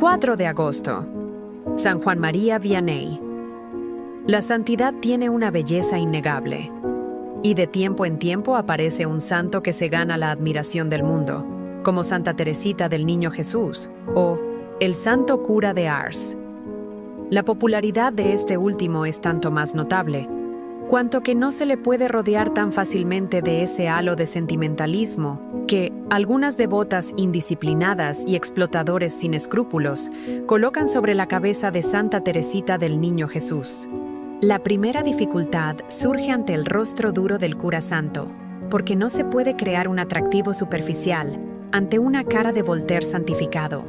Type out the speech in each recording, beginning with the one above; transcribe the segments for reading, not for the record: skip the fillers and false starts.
4 de agosto. San Juan María Vianney. La santidad tiene una belleza innegable, y de tiempo en tiempo aparece un santo que se gana la admiración del mundo, como Santa Teresita del Niño Jesús o el Santo Cura de Ars. La popularidad de este último es tanto más notable, cuanto que no se le puede rodear tan fácilmente de ese halo de sentimentalismo que algunas devotas indisciplinadas y explotadores sin escrúpulos colocan sobre la cabeza de Santa Teresita del Niño Jesús. La primera dificultad surge ante el rostro duro del cura santo, porque no se puede crear un atractivo superficial ante una cara de Voltaire santificado.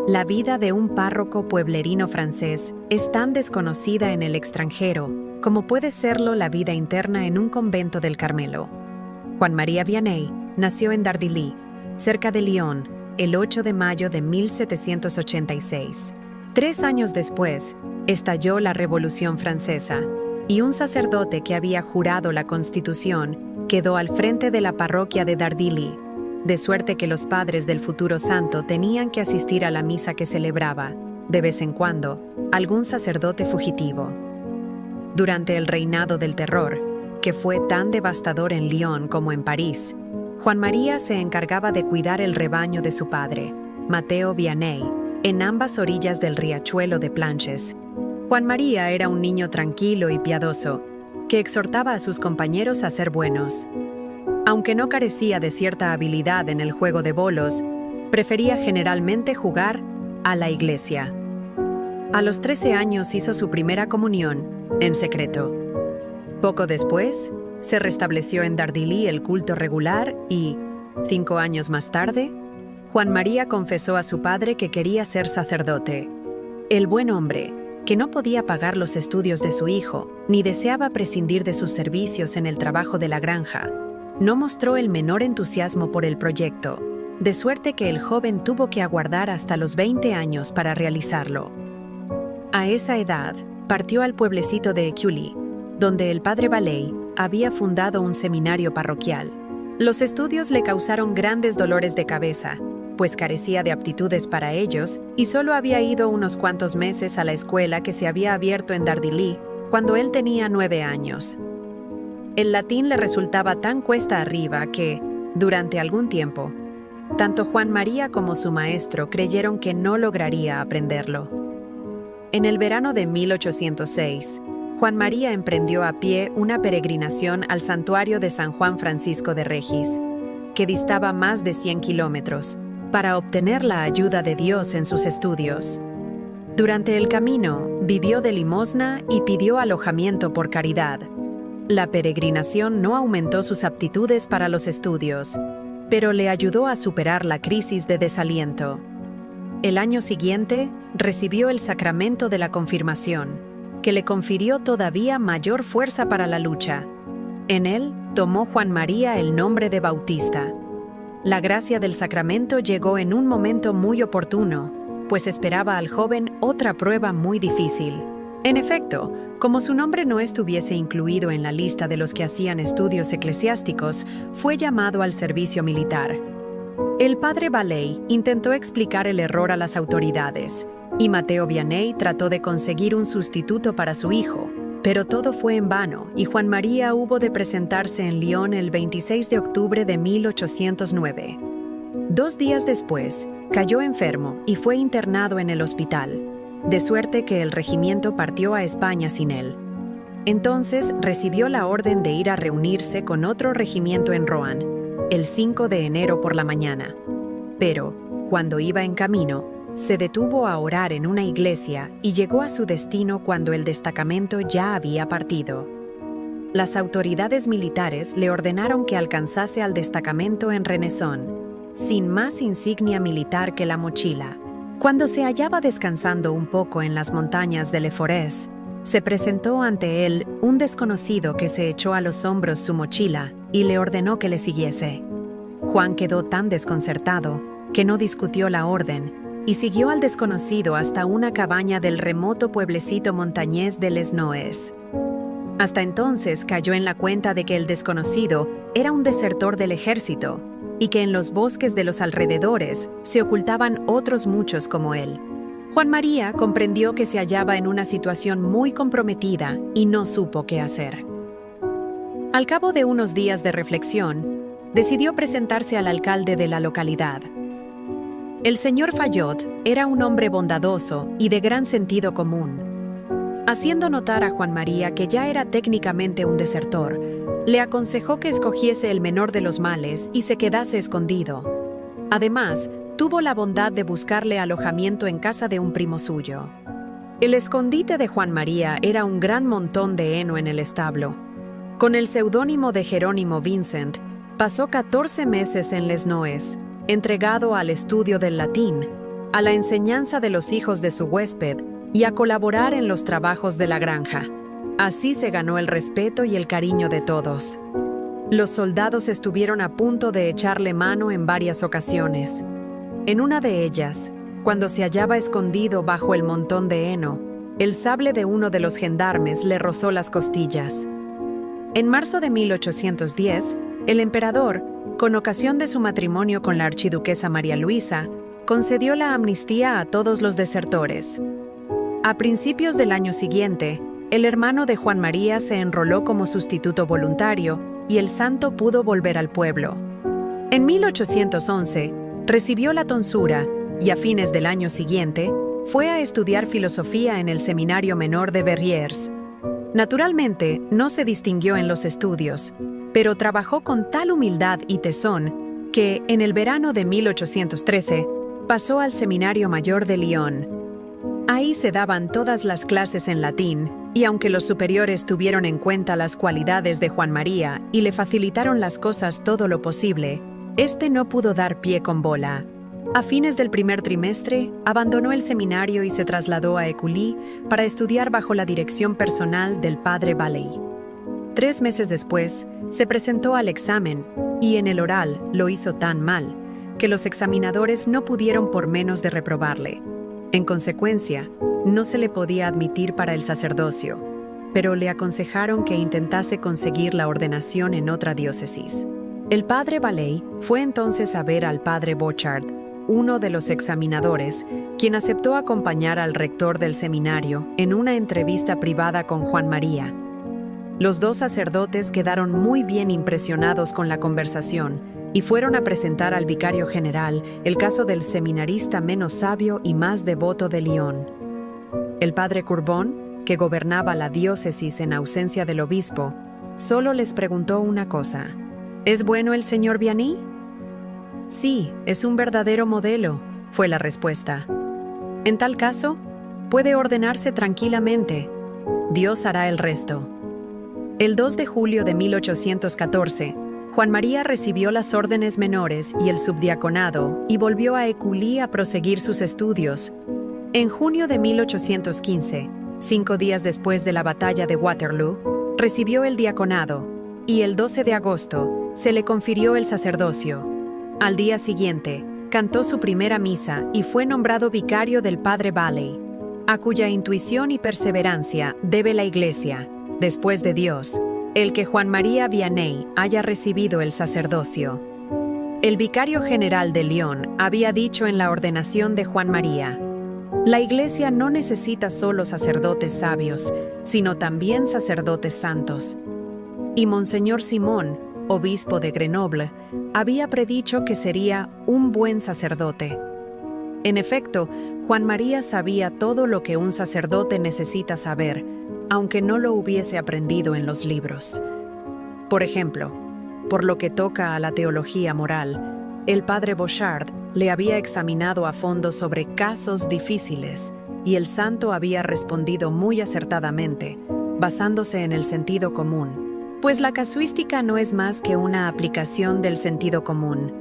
La vida de un párroco pueblerino francés es tan desconocida en el extranjero como puede serlo la vida interna en un convento del Carmelo. Juan María Vianney nació en Dardilly, cerca de Lyon, el 8 de mayo de 1786. 3 años después, estalló la Revolución Francesa, y un sacerdote que había jurado la Constitución quedó al frente de la parroquia de Dardilly, de suerte que los padres del futuro santo tenían que asistir a la misa que celebraba, de vez en cuando, algún sacerdote fugitivo. Durante el reinado del terror, que fue tan devastador en Lyon como en París, Juan María se encargaba de cuidar el rebaño de su padre, Mateo Vianney, en ambas orillas del riachuelo de Planches. Juan María era un niño tranquilo y piadoso, que exhortaba a sus compañeros a ser buenos. Aunque no carecía de cierta habilidad en el juego de bolos, prefería generalmente jugar a la iglesia. A los 13 años hizo su primera comunión, en secreto. Poco después, se restableció en Dardilly el culto regular y, 5 años más tarde, Juan María confesó a su padre que quería ser sacerdote. El buen hombre, que no podía pagar los estudios de su hijo, ni deseaba prescindir de sus servicios en el trabajo de la granja, no mostró el menor entusiasmo por el proyecto, de suerte que el joven tuvo que aguardar hasta los 20 años para realizarlo. A esa edad, partió al pueblecito de Écully, donde el padre Valley había fundado un seminario parroquial. Los estudios le causaron grandes dolores de cabeza, pues carecía de aptitudes para ellos y solo había ido unos cuantos meses a la escuela que se había abierto en Dardilly cuando él tenía 9 años. El latín le resultaba tan cuesta arriba que, durante algún tiempo, tanto Juan María como su maestro creyeron que no lograría aprenderlo. En el verano de 1806, Juan María emprendió a pie una peregrinación al santuario de San Juan Francisco de Regis, que distaba más de 100 kilómetros, para obtener la ayuda de Dios en sus estudios. Durante el camino, vivió de limosna y pidió alojamiento por caridad. La peregrinación no aumentó sus aptitudes para los estudios, pero le ayudó a superar la crisis de desaliento. El año siguiente, recibió el sacramento de la confirmación, que le confirió todavía mayor fuerza para la lucha. En él, tomó Juan María el nombre de Bautista. La gracia del sacramento llegó en un momento muy oportuno, pues esperaba al joven otra prueba muy difícil. En efecto, como su nombre no estuviese incluido en la lista de los que hacían estudios eclesiásticos, fue llamado al servicio militar. El padre Valley intentó explicar el error a las autoridades, y Mateo Vianney trató de conseguir un sustituto para su hijo, pero todo fue en vano y Juan María hubo de presentarse en Lyon el 26 de octubre de 1809. 2 días después, cayó enfermo y fue internado en el hospital, de suerte que el regimiento partió a España sin él. Entonces recibió la orden de ir a reunirse con otro regimiento en Roanne, el 5 de enero por la mañana. Pero, cuando iba en camino, se detuvo a orar en una iglesia y llegó a su destino cuando el destacamento ya había partido. Las autoridades militares le ordenaron que alcanzase al destacamento en Renesson, sin más insignia militar que la mochila. Cuando se hallaba descansando un poco en las montañas de Le Forez, se presentó ante él un desconocido que se echó a los hombros su mochila y le ordenó que le siguiese. Juan quedó tan desconcertado que no discutió la orden y siguió al desconocido hasta una cabaña del remoto pueblecito montañés de Les Noes. Hasta entonces cayó en la cuenta de que el desconocido era un desertor del ejército y que en los bosques de los alrededores se ocultaban otros muchos como él. Juan María comprendió que se hallaba en una situación muy comprometida y no supo qué hacer. Al cabo de unos días de reflexión, decidió presentarse al alcalde de la localidad. El señor Fayot era un hombre bondadoso y de gran sentido común. Haciendo notar a Juan María que ya era técnicamente un desertor, le aconsejó que escogiese el menor de los males y se quedase escondido. Además, tuvo la bondad de buscarle alojamiento en casa de un primo suyo. El escondite de Juan María era un gran montón de heno en el establo. Con el seudónimo de Jerónimo Vincent, pasó 14 meses en Les Noes, entregado al estudio del latín, a la enseñanza de los hijos de su huésped y a colaborar en los trabajos de la granja. Así se ganó el respeto y el cariño de todos. Los soldados estuvieron a punto de echarle mano en varias ocasiones. En una de ellas, cuando se hallaba escondido bajo el montón de heno, el sable de uno de los gendarmes le rozó las costillas. En marzo de 1810, el emperador, con ocasión de su matrimonio con la archiduquesa María Luisa, concedió la amnistía a todos los desertores. A principios del año siguiente, el hermano de Juan María se enroló como sustituto voluntario y el santo pudo volver al pueblo. En 1811, recibió la tonsura y a fines del año siguiente, fue a estudiar filosofía en el Seminario Menor de Verrières. Naturalmente, no se distinguió en los estudios, pero trabajó con tal humildad y tesón que, en el verano de 1813, pasó al Seminario Mayor de Lyon. Ahí se daban todas las clases en latín, y aunque los superiores tuvieron en cuenta las cualidades de Juan María y le facilitaron las cosas todo lo posible, este no pudo dar pie con bola. A fines del primer trimestre, abandonó el seminario y se trasladó a Écully para estudiar bajo la dirección personal del padre Valley. 3 meses después, se presentó al examen y en el oral lo hizo tan mal que los examinadores no pudieron por menos de reprobarle. En consecuencia, no se le podía admitir para el sacerdocio, pero le aconsejaron que intentase conseguir la ordenación en otra diócesis. El padre Valley fue entonces a ver al padre Bochard, uno de los examinadores, quien aceptó acompañar al rector del seminario en una entrevista privada con Juan María. Los dos sacerdotes quedaron muy bien impresionados con la conversación y fueron a presentar al vicario general el caso del seminarista menos sabio y más devoto de Lyon. El padre Courbon, que gobernaba la diócesis en ausencia del obispo, solo les preguntó una cosa: ¿es bueno el señor Vianney? Sí, es un verdadero modelo, fue la respuesta. En tal caso, puede ordenarse tranquilamente. Dios hará el resto. El 2 de julio de 1814, Juan María recibió las órdenes menores y el subdiaconado y volvió a Écully a proseguir sus estudios. En junio de 1815, 5 días después de la batalla de Waterloo, recibió el diaconado y el 12 de agosto se le confirió el sacerdocio. Al día siguiente, cantó su primera misa y fue nombrado vicario del padre Valley, a cuya intuición y perseverancia debe la Iglesia, después de Dios, el que Juan María Vianney haya recibido el sacerdocio. El vicario general de Lyon había dicho en la ordenación de Juan María: la Iglesia no necesita solo sacerdotes sabios, sino también sacerdotes santos. Y Monseñor Simón, obispo de Grenoble, había predicho que sería un buen sacerdote. En efecto, Juan María sabía todo lo que un sacerdote necesita saber, aunque no lo hubiese aprendido en los libros. Por ejemplo, por lo que toca a la teología moral, el padre Bochard le había examinado a fondo sobre casos difíciles y el santo había respondido muy acertadamente, basándose en el sentido común, pues la casuística no es más que una aplicación del sentido común.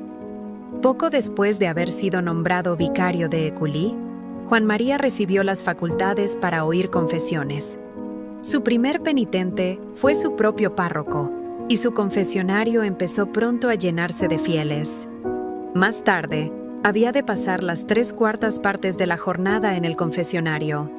Poco después de haber sido nombrado vicario de Écully, Juan María recibió las facultades para oír confesiones. Su primer penitente fue su propio párroco, y su confesionario empezó pronto a llenarse de fieles. Más tarde, había de pasar las 3/4 partes de la jornada en el confesionario.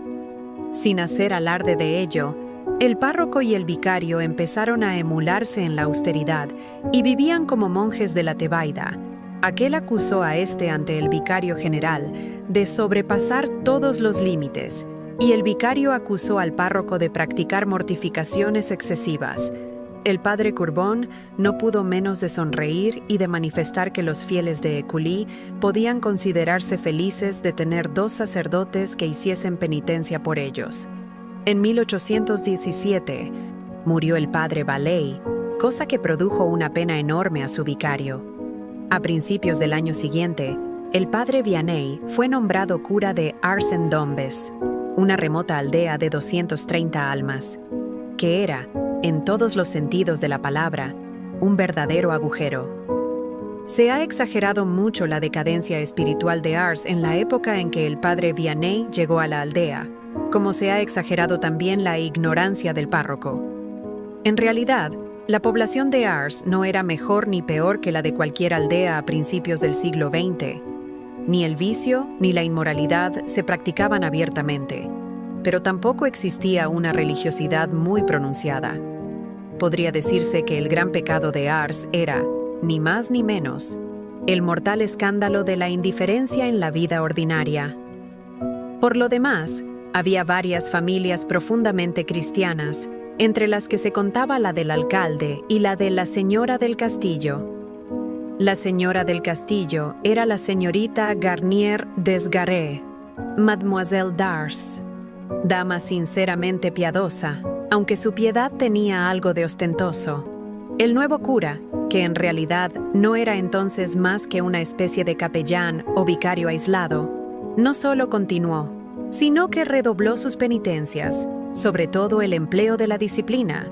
Sin hacer alarde de ello, el párroco y el vicario empezaron a emularse en la austeridad y vivían como monjes de la Tebaida, Aquel acusó a este ante el vicario general de sobrepasar todos los límites, y el vicario acusó al párroco de practicar mortificaciones excesivas. El padre Courbon no pudo menos de sonreír y de manifestar que los fieles de Écully podían considerarse felices de tener 2 sacerdotes que hiciesen penitencia por ellos. En 1817 murió el padre Vallée, cosa que produjo una pena enorme a su vicario. A principios del año siguiente, el padre Vianney fue nombrado cura de Ars-en-Dombes, una remota aldea de 230 almas, que era, en todos los sentidos de la palabra, un verdadero agujero. Se ha exagerado mucho la decadencia espiritual de Ars en la época en que el padre Vianney llegó a la aldea, como se ha exagerado también la ignorancia del párroco. En realidad, la población de Ars no era mejor ni peor que la de cualquier aldea a principios del siglo XX. Ni el vicio ni la inmoralidad se practicaban abiertamente, pero tampoco existía una religiosidad muy pronunciada. Podría decirse que el gran pecado de Ars era, ni más ni menos, el mortal escándalo de la indiferencia en la vida ordinaria. Por lo demás, había varias familias profundamente cristianas, entre las que se contaba la del alcalde y la de la señora del castillo. La señora del castillo era la señorita Garnier Desgaret, Mademoiselle d'Ars, dama sinceramente piadosa, aunque su piedad tenía algo de ostentoso. El nuevo cura, que en realidad no era entonces más que una especie de capellán o vicario aislado, no solo continuó, sino que redobló sus penitencias, sobre todo el empleo de la disciplina.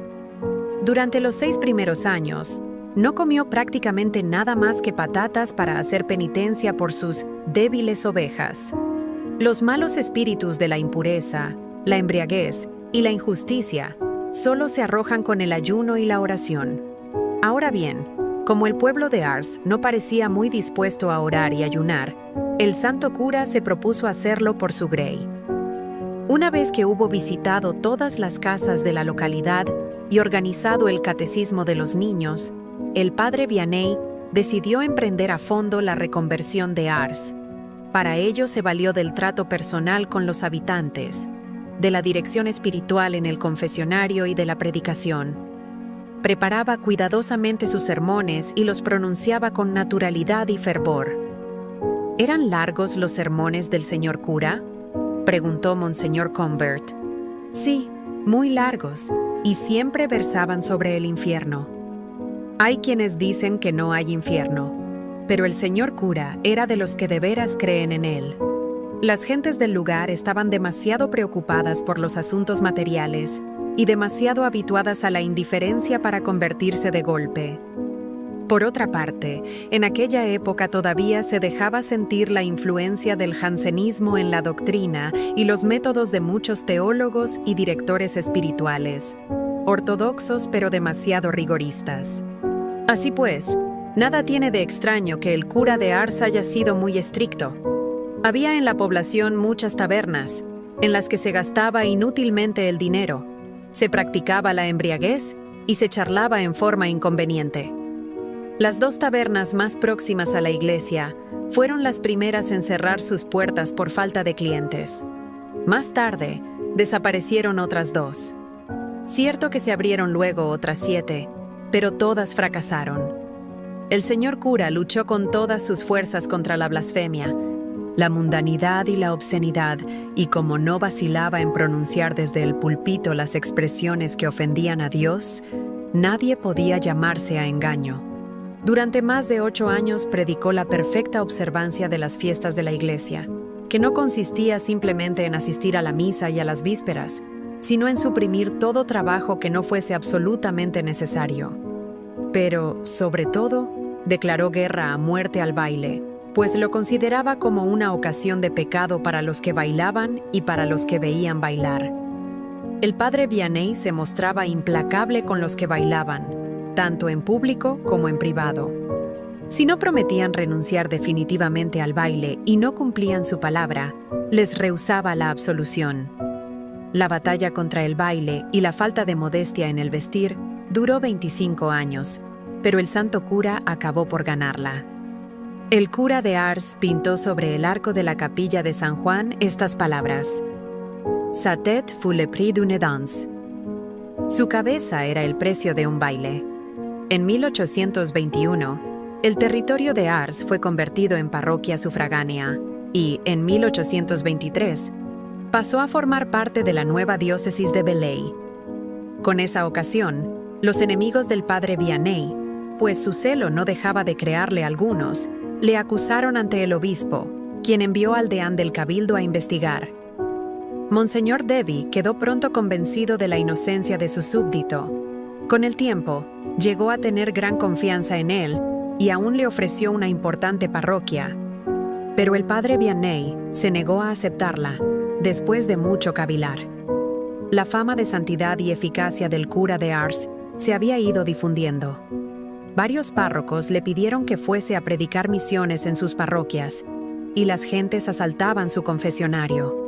Durante los 6 primeros años, no comió prácticamente nada más que patatas para hacer penitencia por sus débiles ovejas. Los malos espíritus de la impureza, la embriaguez y la injusticia solo se arrojan con el ayuno y la oración. Ahora bien, como el pueblo de Ars no parecía muy dispuesto a orar y ayunar, el santo cura se propuso hacerlo por su grey. Una vez que hubo visitado todas las casas de la localidad y organizado el catecismo de los niños, el padre Vianney decidió emprender a fondo la reconversión de Ars. Para ello se valió del trato personal con los habitantes, de la dirección espiritual en el confesionario y de la predicación. Preparaba cuidadosamente sus sermones y los pronunciaba con naturalidad y fervor. ¿Eran largos los sermones del señor cura?, preguntó Monseñor Convert. Sí, muy largos, y siempre versaban sobre el infierno. Hay quienes dicen que no hay infierno, pero el señor cura era de los que de veras creen en él. Las gentes del lugar estaban demasiado preocupadas por los asuntos materiales y demasiado habituadas a la indiferencia para convertirse de golpe. Por otra parte, en aquella época todavía se dejaba sentir la influencia del jansenismo en la doctrina y los métodos de muchos teólogos y directores espirituales, ortodoxos pero demasiado rigoristas. Así pues, nada tiene de extraño que el cura de Ars haya sido muy estricto. Había en la población muchas tabernas, en las que se gastaba inútilmente el dinero, se practicaba la embriaguez y se charlaba en forma inconveniente. Las 2 tabernas más próximas a la iglesia fueron las primeras en cerrar sus puertas por falta de clientes. Más tarde, desaparecieron otras 2. Cierto que se abrieron luego otras 7, pero todas fracasaron. El señor cura luchó con todas sus fuerzas contra la blasfemia, la mundanidad y la obscenidad, y como no vacilaba en pronunciar desde el púlpito las expresiones que ofendían a Dios, nadie podía llamarse a engaño. Durante más de 8 años predicó la perfecta observancia de las fiestas de la iglesia, que no consistía simplemente en asistir a la misa y a las vísperas, sino en suprimir todo trabajo que no fuese absolutamente necesario. Pero, sobre todo, declaró guerra a muerte al baile, pues lo consideraba como una ocasión de pecado para los que bailaban y para los que veían bailar. El padre Vianney se mostraba implacable con los que bailaban, tanto en público como en privado. Si no prometían renunciar definitivamente al baile y no cumplían su palabra, les rehusaba la absolución. La batalla contra el baile y la falta de modestia en el vestir duró 25 años, pero el santo cura acabó por ganarla. El cura de Ars pintó sobre el arco de la capilla de San Juan estas palabras: Sa tête fut le prix d'une danse. Su cabeza era el precio de un baile. En 1821, el territorio de Ars fue convertido en parroquia sufragánea y, en 1823, pasó a formar parte de la nueva diócesis de Belley. Con esa ocasión, los enemigos del padre Vianney, pues su celo no dejaba de crearle a algunos, le acusaron ante el obispo, quien envió al deán del cabildo a investigar. Monseñor Devy quedó pronto convencido de la inocencia de su súbdito. Con el tiempo, llegó a tener gran confianza en él y aún le ofreció una importante parroquia. Pero el padre Vianney se negó a aceptarla, después de mucho cavilar. La fama de santidad y eficacia del cura de Ars se había ido difundiendo. Varios párrocos le pidieron que fuese a predicar misiones en sus parroquias, y las gentes asaltaban su confesionario.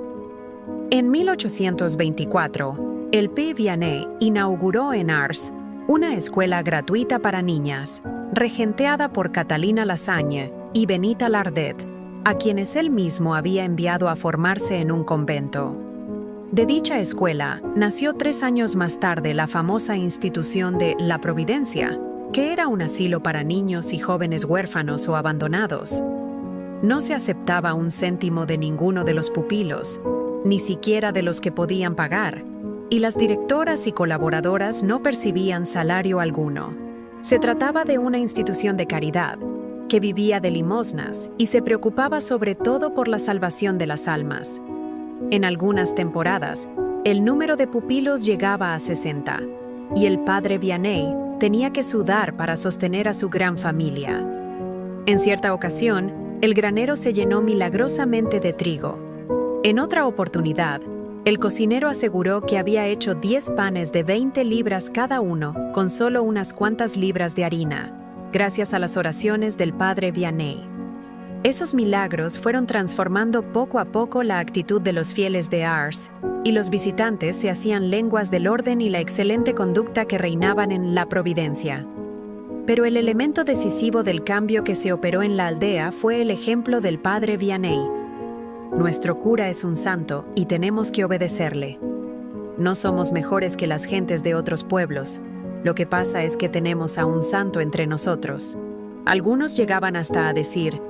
En 1824, el P. Vianney inauguró en Ars una escuela gratuita para niñas, regenteada por Catalina Lasagne y Benita Lardet, a quienes él mismo había enviado a formarse en un convento. De dicha escuela nació 3 años más tarde la famosa institución de La Providencia, que era un asilo para niños y jóvenes huérfanos o abandonados. No se aceptaba un céntimo de ninguno de los pupilos, ni siquiera de los que podían pagar, y las directoras y colaboradoras no percibían salario alguno. Se trataba de una institución de caridad, que vivía de limosnas y se preocupaba sobre todo por la salvación de las almas. En algunas temporadas, el número de pupilos llegaba a 60, y el padre Vianney tenía que sudar para sostener a su gran familia. En cierta ocasión, el granero se llenó milagrosamente de trigo. En otra oportunidad, el cocinero aseguró que había hecho 10 panes de 20 libras cada uno con solo unas cuantas libras de harina, gracias a las oraciones del padre Vianney. Esos milagros fueron transformando poco a poco la actitud de los fieles de Ars, y los visitantes se hacían lenguas del orden y la excelente conducta que reinaban en La Providencia. Pero el elemento decisivo del cambio que se operó en la aldea fue el ejemplo del padre Vianney. Nuestro cura es un santo y tenemos que obedecerle. No somos mejores que las gentes de otros pueblos. Lo que pasa es que tenemos a un santo entre nosotros. Algunos llegaban hasta a decir: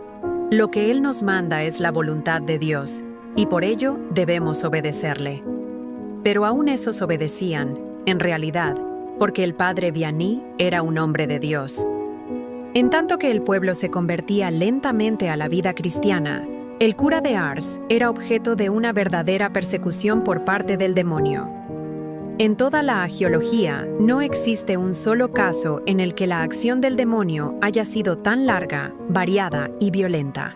lo que él nos manda es la voluntad de Dios, y por ello debemos obedecerle. Pero aún esos obedecían, en realidad, porque el padre Vianney era un hombre de Dios. En tanto que el pueblo se convertía lentamente a la vida cristiana, el cura de Ars era objeto de una verdadera persecución por parte del demonio. En toda la agiología no existe un solo caso en el que la acción del demonio haya sido tan larga, variada y violenta.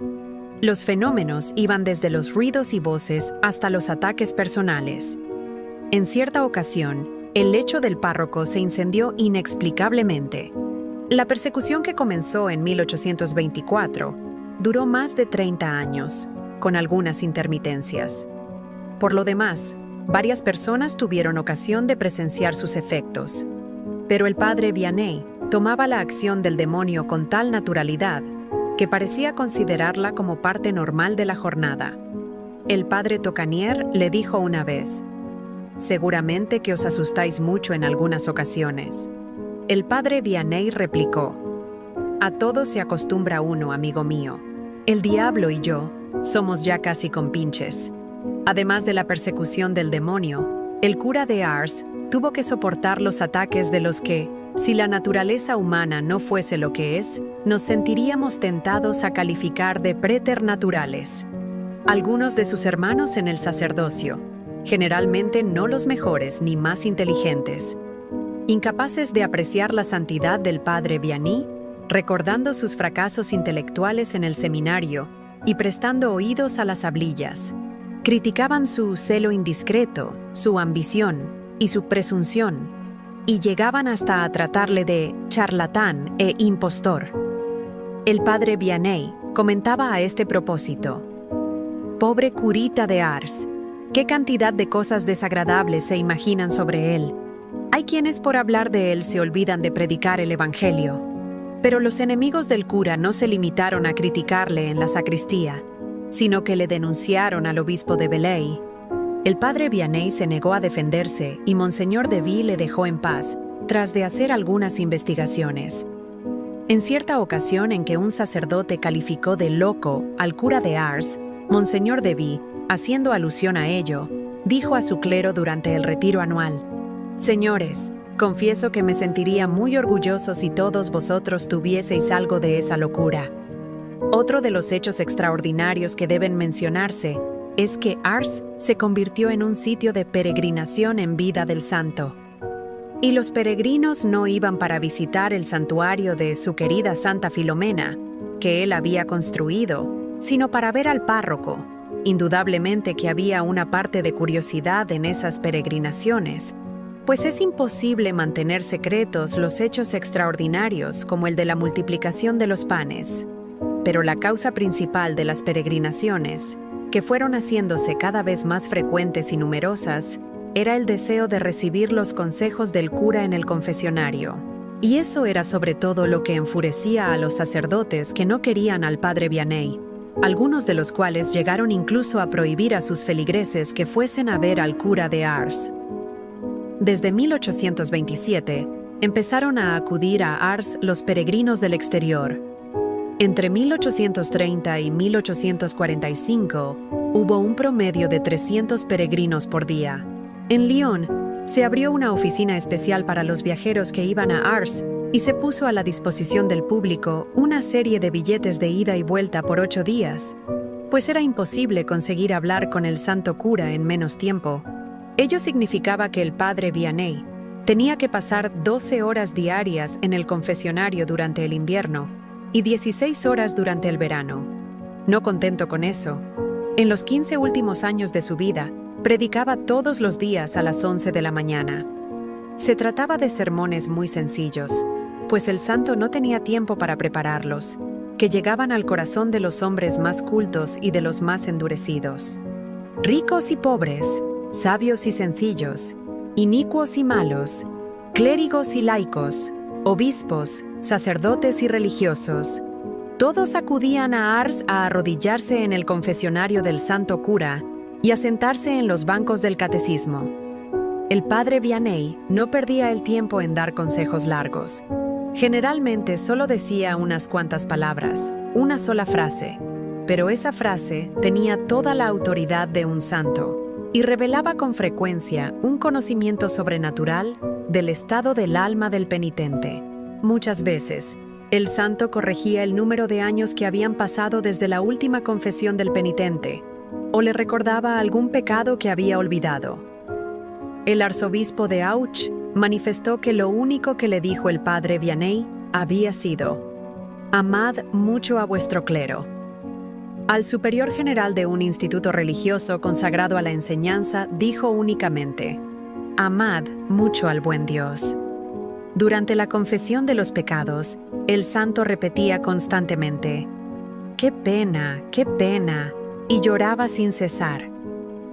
Los fenómenos iban desde los ruidos y voces hasta los ataques personales. En cierta ocasión, el lecho del párroco se incendió inexplicablemente. La persecución, que comenzó en 1824, duró más de 30 años, con algunas intermitencias. Por lo demás, varias personas tuvieron ocasión de presenciar sus efectos. Pero el padre Vianney tomaba la acción del demonio con tal naturalidad que parecía considerarla como parte normal de la jornada. El padre Tocanier le dijo una vez: «Seguramente que os asustáis mucho en algunas ocasiones». El padre Vianney replicó: «A todo se acostumbra uno, amigo mío. El diablo y yo somos ya casi compinches». Además de la persecución del demonio, el cura de Ars tuvo que soportar los ataques de los que, si la naturaleza humana no fuese lo que es, nos sentiríamos tentados a calificar de preternaturales. Algunos de sus hermanos en el sacerdocio, generalmente no los mejores ni más inteligentes, incapaces de apreciar la santidad del padre Vianney, recordando sus fracasos intelectuales en el seminario y prestando oídos a las hablillas, criticaban su celo indiscreto, su ambición y su presunción, y llegaban hasta a tratarle de charlatán e impostor. El padre Vianney comentaba a este propósito: «Pobre curita de Ars, qué cantidad de cosas desagradables se imaginan sobre él. Hay quienes por hablar de él se olvidan de predicar el Evangelio». Pero los enemigos del cura no se limitaron a criticarle en la sacristía, sino que le denunciaron al obispo de Belley. El padre Vianney se negó a defenderse y Monseñor Devy le dejó en paz, tras de hacer algunas investigaciones. En cierta ocasión en que un sacerdote calificó de loco al cura de Ars, Monseñor Devy, haciendo alusión a ello, dijo a su clero durante el retiro anual: «Señores, confieso que me sentiría muy orgulloso si todos vosotros tuvieseis algo de esa locura». Otro de los hechos extraordinarios que deben mencionarse es que Ars se convirtió en un sitio de peregrinación en vida del santo. Y los peregrinos no iban para visitar el santuario de su querida Santa Filomena, que él había construido, sino para ver al párroco. Indudablemente que había una parte de curiosidad en esas peregrinaciones, pues es imposible mantener secretos los hechos extraordinarios como el de la multiplicación de los panes. Pero la causa principal de las peregrinaciones, que fueron haciéndose cada vez más frecuentes y numerosas, era el deseo de recibir los consejos del cura en el confesionario. Y eso era sobre todo lo que enfurecía a los sacerdotes que no querían al padre Vianney, algunos de los cuales llegaron incluso a prohibir a sus feligreses que fuesen a ver al cura de Ars. Desde 1827, empezaron a acudir a Ars los peregrinos del exterior. Entre 1830 y 1845, hubo un promedio de 300 peregrinos por día. En Lyon, se abrió una oficina especial para los viajeros que iban a Ars y se puso a la disposición del público una serie de billetes de ida y vuelta por 8 días, pues era imposible conseguir hablar con el santo cura en menos tiempo. Ello significaba que el padre Vianney tenía que pasar 12 horas diarias en el confesionario durante el invierno y 16 horas durante el verano. No contento con eso, en los 15 últimos años de su vida, predicaba todos los días a las 11 de la mañana. Se trataba de sermones muy sencillos, pues el santo no tenía tiempo para prepararlos, que llegaban al corazón de los hombres más cultos y de los más endurecidos. Ricos y pobres, sabios y sencillos, inicuos y malos, clérigos y laicos, obispos, sacerdotes y religiosos, todos acudían a Ars a arrodillarse en el confesionario del santo cura y a sentarse en los bancos del catecismo. El padre Vianney no perdía el tiempo en dar consejos largos. Generalmente solo decía unas cuantas palabras, una sola frase, pero esa frase tenía toda la autoridad de un santo y revelaba con frecuencia un conocimiento sobrenatural del estado del alma del penitente. Muchas veces, el santo corregía el número de años que habían pasado desde la última confesión del penitente, o le recordaba algún pecado que había olvidado. El arzobispo de Auch manifestó que lo único que le dijo el padre Vianney había sido: «Amad mucho a vuestro clero». Al superior general de un instituto religioso consagrado a la enseñanza dijo únicamente: «Amad mucho al buen Dios». Durante la confesión de los pecados, el santo repetía constantemente: «¡Qué pena, qué pena!», y lloraba sin cesar.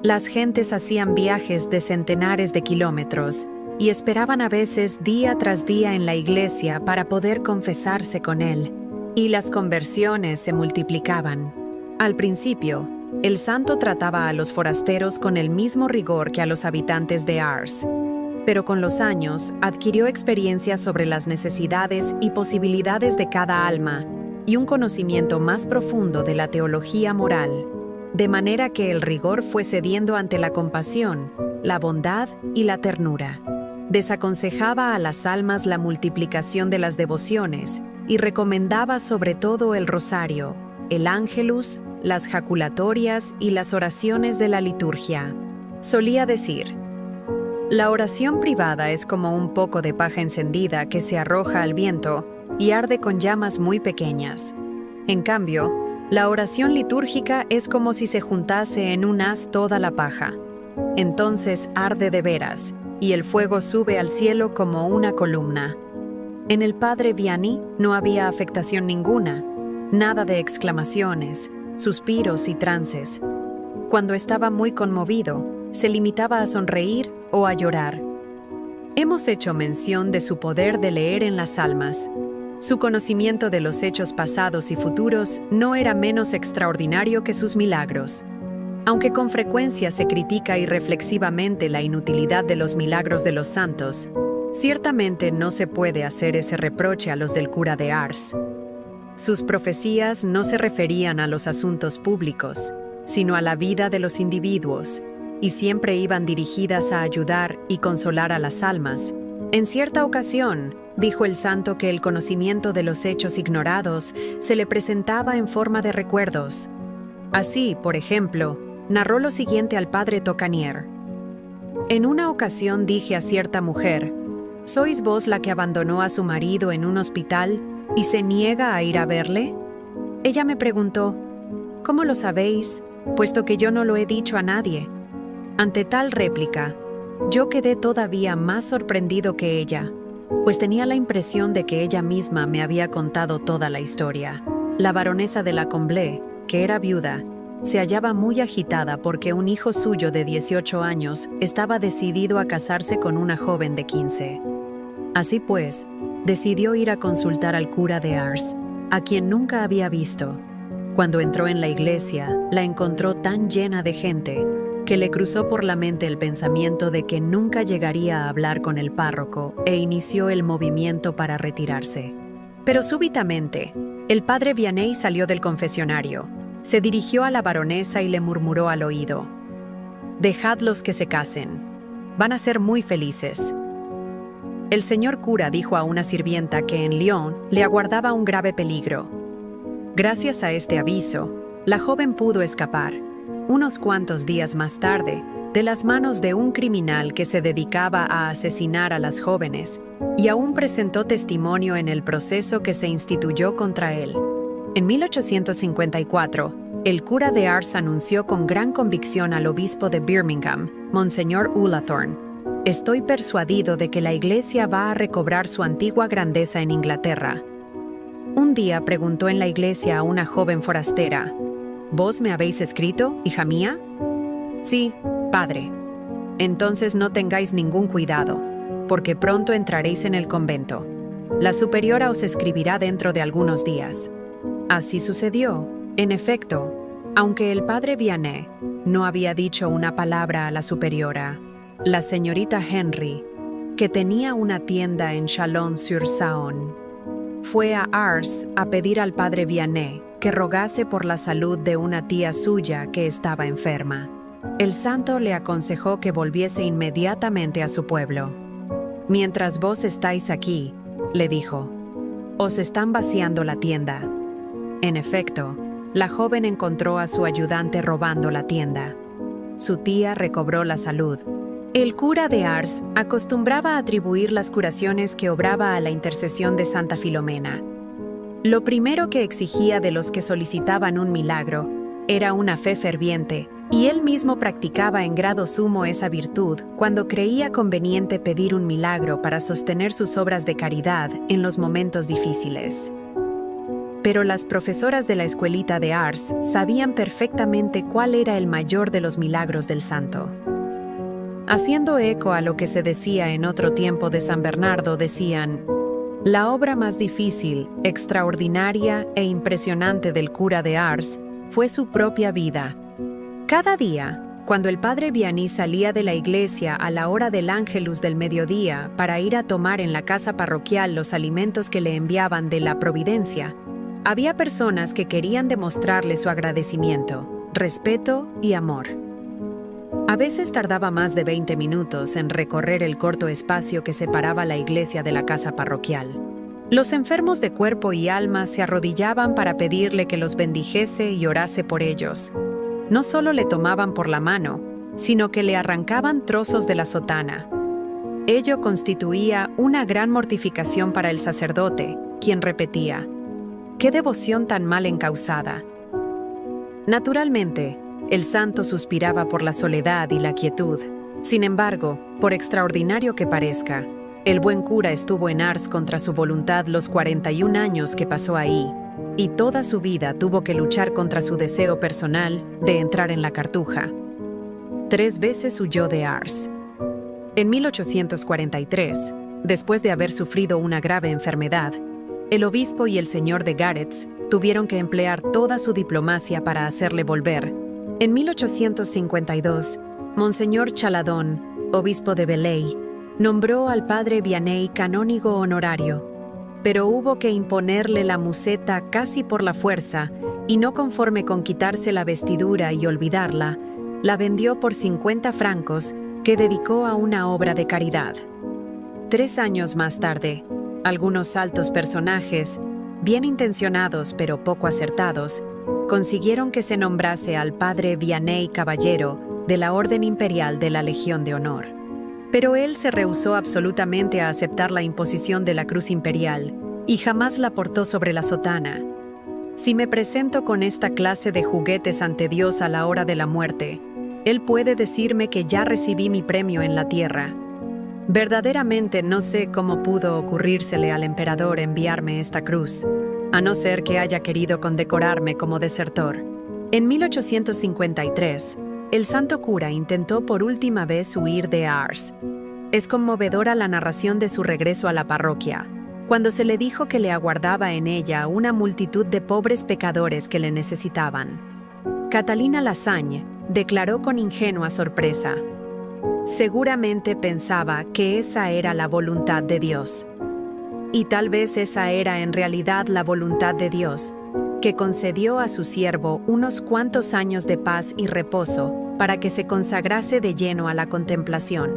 Las gentes hacían viajes de centenares de kilómetros y esperaban a veces día tras día en la iglesia para poder confesarse con él, y las conversiones se multiplicaban. Al principio, el santo trataba a los forasteros con el mismo rigor que a los habitantes de Ars, pero con los años adquirió experiencia sobre las necesidades y posibilidades de cada alma y un conocimiento más profundo de la teología moral, de manera que el rigor fue cediendo ante la compasión, la bondad y la ternura. Desaconsejaba a las almas la multiplicación de las devociones y recomendaba sobre todo el rosario, el ángelus, las jaculatorias y las oraciones de la liturgia. Solía decir: «La oración privada es como un poco de paja encendida que se arroja al viento y arde con llamas muy pequeñas. En cambio, la oración litúrgica es como si se juntase en un haz toda la paja. Entonces arde de veras, y el fuego sube al cielo como una columna». En el padre Vianney no había afectación ninguna, nada de exclamaciones, suspiros y trances. Cuando estaba muy conmovido, se limitaba a sonreír o a llorar. Hemos hecho mención de su poder de leer en las almas. Su conocimiento de los hechos pasados y futuros no era menos extraordinario que sus milagros. Aunque con frecuencia se critica irreflexivamente la inutilidad de los milagros de los santos, ciertamente no se puede hacer ese reproche a los del cura de Ars. Sus profecías no se referían a los asuntos públicos, sino a la vida de los individuos, y siempre iban dirigidas a ayudar y consolar a las almas. En cierta ocasión, dijo el santo que el conocimiento de los hechos ignorados se le presentaba en forma de recuerdos. Así, por ejemplo, narró lo siguiente al padre Tocanier. En una ocasión dije a cierta mujer: ¿sois vos la que abandonó a su marido en un hospital y se niega a ir a verle? Ella me preguntó: ¿cómo lo sabéis, puesto que yo no lo he dicho a nadie? Ante tal réplica, yo quedé todavía más sorprendido que ella, pues tenía la impresión de que ella misma me había contado toda la historia. La baronesa de la Comblé, que era viuda, se hallaba muy agitada porque un hijo suyo de 18 años estaba decidido a casarse con una joven de 15. Así pues, decidió ir a consultar al cura de Ars, a quien nunca había visto. Cuando entró en la iglesia, la encontró tan llena de gente que le cruzó por la mente el pensamiento de que nunca llegaría a hablar con el párroco e inició el movimiento para retirarse. Pero súbitamente, el padre Vianney salió del confesionario, se dirigió a la baronesa y le murmuró al oído: «Dejadlos que se casen. Van a ser muy felices». El señor cura dijo a una sirvienta que en Lyon le aguardaba un grave peligro. Gracias a este aviso, la joven pudo escapar, unos cuantos días más tarde, de las manos de un criminal que se dedicaba a asesinar a las jóvenes, y aún presentó testimonio en el proceso que se instituyó contra él. En 1854, el cura de Ars anunció con gran convicción al obispo de Birmingham, Monseñor Ullathorne: «Estoy persuadido de que la Iglesia va a recobrar su antigua grandeza en Inglaterra». Un día preguntó en la iglesia a una joven forastera: «¿Vos me habéis escrito, hija mía?». «Sí, padre». «Entonces no tengáis ningún cuidado, porque pronto entraréis en el convento. La superiora os escribirá dentro de algunos días». Así sucedió. En efecto, aunque el padre Vianney no había dicho una palabra a la superiora, la señorita Henry, que tenía una tienda en Chalon-sur-Saône, fue a Ars a pedir al padre Vianney que rogase por la salud de una tía suya que estaba enferma. El santo le aconsejó que volviese inmediatamente a su pueblo. «Mientras vos estáis aquí», le dijo, «os están vaciando la tienda». En efecto, la joven encontró a su ayudante robando la tienda. Su tía recobró la salud. El cura de Ars acostumbraba a atribuir las curaciones que obraba a la intercesión de Santa Filomena. Lo primero que exigía de los que solicitaban un milagro era una fe ferviente, y él mismo practicaba en grado sumo esa virtud cuando creía conveniente pedir un milagro para sostener sus obras de caridad en los momentos difíciles. Pero las profesoras de la escuelita de Ars sabían perfectamente cuál era el mayor de los milagros del santo. Haciendo eco a lo que se decía en otro tiempo de San Bernardo, decían: «La obra más difícil, extraordinaria e impresionante del cura de Ars fue su propia vida». Cada día, cuando el padre Vianney salía de la iglesia a la hora del ángelus del mediodía para ir a tomar en la casa parroquial los alimentos que le enviaban de la Providencia, había personas que querían demostrarle su agradecimiento, respeto y amor. A veces tardaba más de 20 minutos en recorrer el corto espacio que separaba la iglesia de la casa parroquial. Los enfermos de cuerpo y alma se arrodillaban para pedirle que los bendijese y orase por ellos. No solo le tomaban por la mano, sino que le arrancaban trozos de la sotana. Ello constituía una gran mortificación para el sacerdote, quien repetía: «¡Qué devoción tan mal encausada!». Naturalmente, el santo suspiraba por la soledad y la quietud. Sin embargo, por extraordinario que parezca, el buen cura estuvo en Ars contra su voluntad los 41 años que pasó ahí, y toda su vida tuvo que luchar contra su deseo personal de entrar en la Cartuja. 3 veces huyó de Ars. En 1843, después de haber sufrido una grave enfermedad, El obispo y el señor de Garretts tuvieron que emplear toda su diplomacia para hacerle volver. En 1852, Monseñor Chaladón, obispo de Belley, nombró al padre Vianney canónigo honorario, pero hubo que imponerle la museta casi por la fuerza y no conforme con quitarse la vestidura y olvidarla, la vendió por 50 francos que dedicó a una obra de caridad. 3 años más tarde, algunos altos personajes, bien intencionados pero poco acertados, consiguieron que se nombrase al padre Vianney caballero de la Orden Imperial de la Legión de Honor. Pero él se rehusó absolutamente a aceptar la imposición de la cruz imperial y jamás la portó sobre la sotana. Si me presento con esta clase de juguetes ante Dios a la hora de la muerte, Él puede decirme que ya recibí mi premio en la tierra. Verdaderamente no sé cómo pudo ocurrírsele al emperador enviarme esta cruz, a no ser que haya querido condecorarme como desertor. En 1853, el santo cura intentó por última vez huir de Ars. Es conmovedora la narración de su regreso a la parroquia, cuando se le dijo que le aguardaba en ella una multitud de pobres pecadores que le necesitaban. Catalina Lassagne declaró con ingenua sorpresa: seguramente pensaba que esa era la voluntad de Dios. Y tal vez esa era en realidad la voluntad de Dios, que concedió a su siervo unos cuantos años de paz y reposo para que se consagrase de lleno a la contemplación,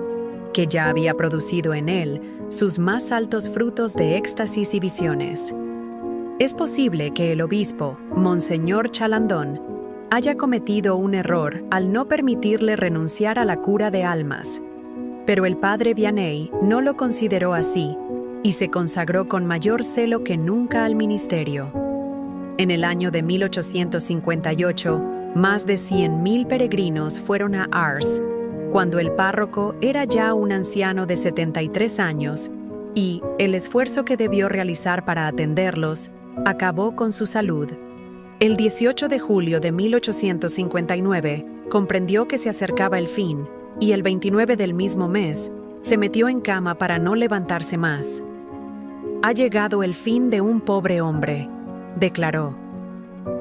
que ya había producido en él sus más altos frutos de éxtasis y visiones. Es posible que el obispo, Monseñor Chalandón, haya cometido un error al no permitirle renunciar a la cura de almas, pero el padre Vianney no lo consideró así y se consagró con mayor celo que nunca al ministerio. En el año de 1858, más de 100.000 peregrinos fueron a Ars, cuando el párroco era ya un anciano de 73 años, y el esfuerzo que debió realizar para atenderlos acabó con su salud. El 18 de julio de 1859 comprendió que se acercaba el fin, y el 29 del mismo mes se metió en cama para no levantarse más. «Ha llegado el fin de un pobre hombre», declaró.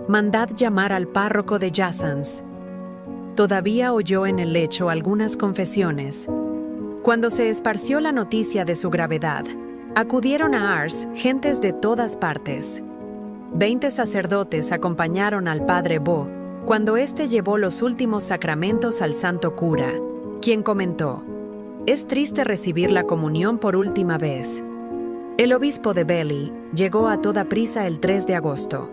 «Mandad llamar al párroco de Jassans». Todavía oyó en el lecho algunas confesiones. Cuando se esparció la noticia de su gravedad, acudieron a Ars gentes de todas partes. 20 sacerdotes acompañaron al padre Beau cuando éste llevó los últimos sacramentos al santo cura, quien comentó: «Es triste recibir la comunión por última vez». El obispo de Belley llegó a toda prisa el 3 de agosto.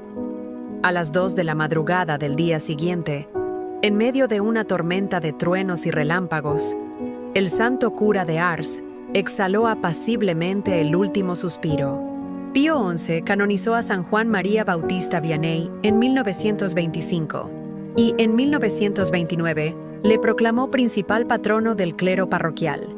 A las 2 de la madrugada del día siguiente, en medio de una tormenta de truenos y relámpagos, el santo cura de Ars exhaló apaciblemente el último suspiro. Pío XI canonizó a San Juan María Bautista Vianney en 1925 y en 1929 le proclamó principal patrono del clero parroquial.